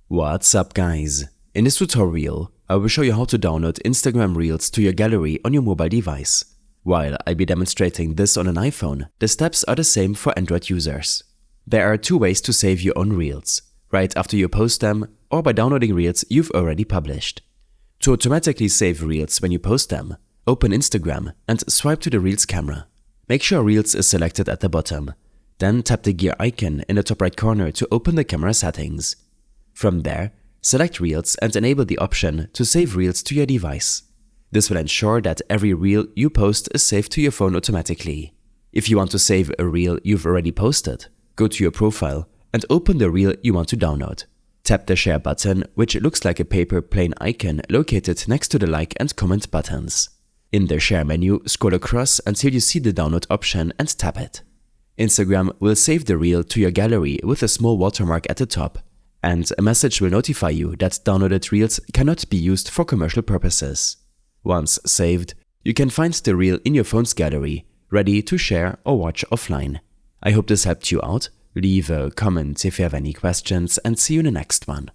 What's up guys? In this tutorial, I will show you how to download Instagram Reels to your gallery on your mobile device. While I'll be demonstrating this on an iPhone, the steps are the same for Android users. There are two ways to save your own Reels, right after you post them or by downloading Reels you've already published. To automatically save Reels when you post them, open Instagram and swipe to the Reels camera. Make sure Reels is selected at the bottom. Then tap the gear icon in the top right corner to open the camera settings. From there, select Reels and enable the option to save Reels to your device. This will ensure that every Reel you post is saved to your phone automatically. If you want to save a Reel you've already posted, go to your profile and open the Reel you want to download. Tap the share button, which looks like a paper plane icon located next to the like and comment buttons. In the share menu, scroll across until you see the download option and tap it. Instagram will save the Reel to your gallery with a small watermark at the top, and a message will notify you that downloaded Reels cannot be used for commercial purposes. Once saved, you can find the Reel in your phone's gallery, ready to share or watch offline. I hope this helped you out. Leave a comment if you have any questions and see you in the next one.